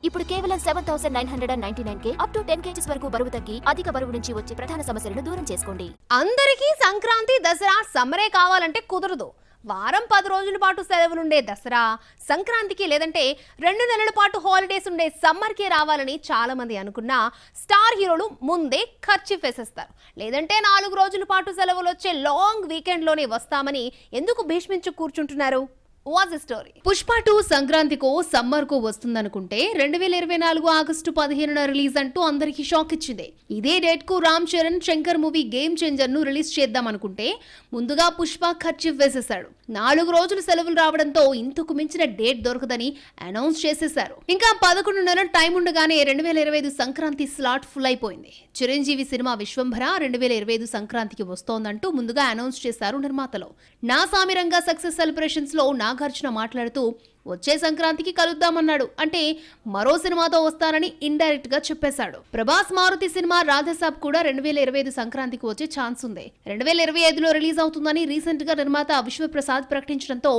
ఇప్పుడు కేవలం 7,999 up to 10 kgs వరకు బరువు తగ్గి అధిక బరువు నుంచి వచ్చే ప్రధాన సమస్యలను దూరం చేసుకోండి. అందరికీ సంక్రాంతి దసరా సమ్మరే కావాలంటే కుదరదు. వారం 10 రోజుల పాటు సెలవులుండే దసరా, సంక్రాంతికి లేదంటే 2 నెలల పాటు హాలిడేస్ ఉండే సమ్మర్కి రావాలని చాలా మంది అనుకున్నా స్టార్ హీరోలు ముందే ఖర్చు వేసేస్తారు. లేదంటే 4 రోజుల పాటు సెలవులు వచ్చే లాంగ్ వీకెండ్లోనే వస్తామని ఎందుకు భీష్మించు కూర్చుంటున్నారు? What's the story? పుష్ప 2 సంక్రాంతికో సమ్మర్కో వస్తుందనుకుంటే 2024 ఆగస్టు 15న రిలీజ్ అంటూ అందరికీ షాక్ ఇచ్చింది. ఇదే డేట్ కు Ram Charan Shankar movie game changer ను రిలీజ్ చేద్దాం అనుకుంటే ముందుగా పుష్ప ఖర్చు వేసేశాడు. 4 రోజులు సెలవులు రావడంతో ఇంతకు మించిన డేట్ దొరకదని అనౌన్స్ చేసేశారు. ఇంకా 11 నెలల టైం ఉండగానే 2025 సంక్రాంతి స్లాట్ ఫుల్ అయిపోయింది. చిరంజీవి సినిమా విశ్వంభర 2025 సంక్రాంతికి వస్తోందంటూ ముందుగా అనౌన్స్ చేశారు నిర్మాతలు. నా సామిరంగా సక్సెస్ సెలబ్రేషన్స్ లో నాగార్జున మాట్లాడుతూ వచ్చే సంక్రాంతికి కలుద్దామన్నాడు. అంటే మరో సినిమాతో వస్తానని ఇండైరెక్ట్ గా చెప్పేశాడు. ప్రభాస్ మారుతి సినిమా రాధసాబ్ కూడా 2025 సంక్రాంతికి వచ్చే ఛాన్స్ ఉంది. 2025లో రిలీజ్ అవుతుందని రీసెంట్ గా నిర్మాత విశ్వప్రసాద్ ప్రకటించడంతో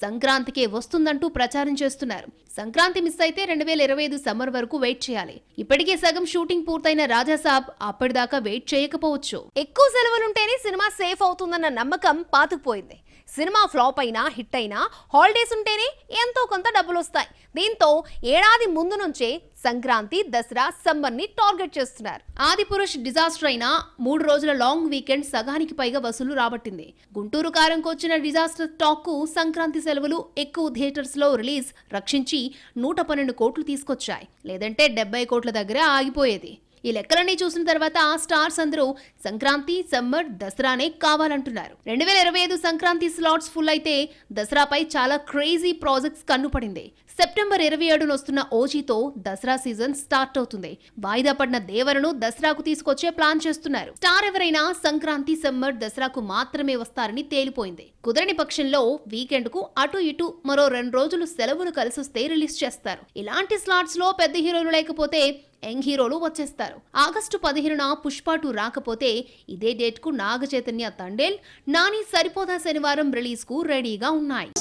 సంక్రాంతికే వస్తుందంటూ ప్రచారం చేస్తున్నారు. సంక్రాంతి మిస్ అయితే 2025 సమ్మర్ వరకు వెయిట్ చేయాలి. ఇప్పటికే సగం షూటింగ్ పూర్తయిన రాజాసాబ్ అప్పటిదాకా వెయిట్ చేయకపోవచ్చు. ఎక్కువ సెలవులుంటేనే సినిమా సేఫ్ అవుతుందన్న నమ్మకం పాతుకుపోయింది. సినిమా ఫ్లాప్ అయినా హిట్ అయినా హాలిడేస్ ఉంటేనే ఎంతో కొంత డబ్బులు వస్తాయి. దీంతో ఏడాది ముందు నుంచే సంక్రాంతి, దసరా, సమ్మర్ ని టార్గెట్ చేస్తున్నారు. ఆదిపురుష్ డిజాస్టర్ అయినా 3 రోజుల లాంగ్ వీకెండ్ సగానికి పైగా వసూలు రాబట్టింది. గుంటూరు కారంకు వచ్చిన డిజాస్టర్ టాక్ కు సంక్రాంతి సెలవులు ఎక్కువ థియేటర్స్ లో రిలీజ్ రక్షించి 112 కోట్లు తీసుకొచ్చాయి. లేదంటే 70 కోట్ల దగ్గర ఆగిపోయేది. ఈ లెక్కలన్నీ చూసిన తర్వాత స్టార్స్ అందరూ సంక్రాంతి, సమ్మర్, దసరానే కావాలంటున్నారు. 2025 సంక్రాంతి స్లాట్స్ ఫుల్ అయితే దసరాపై చాలా క్రేజీ ప్రాజెక్ట్స్ కన్నుపడింది. సెప్టెంబర్ 27న వస్తున్న ఓజీతో దసరా సీజన్ స్టార్ట్ అవుతుంది. వాయిదా పడిన దేవరను దసరాకు తీసుకొచ్చే ప్లాన్ చేస్తున్నారు. స్టార్ ఎవరైనా సంక్రాంతి, సమ్మర్, దసరాకు మాత్రమే వస్తారని తేలిపోయింది. కుదరని పక్షంలో వీకెండ్ కు అటు ఇటు మరో 2 రోజులు సెలవులు కలిసొస్తే రిలీజ్ చేస్తారు. ఇలాంటి స్లాట్స్ లో పెద్ద హీరోలు లేకపోతే యంగ్ హీరోలు వచ్చేస్తారు. ఆగస్టు 15న పుష్ప 2 రాకపోతే ఇదే డేట్ కు నాగ చైతన్య, తండేల్, నాని సరిపోదా శనివారం రిలీజ్ కు రెడీగా ఉన్నాయి.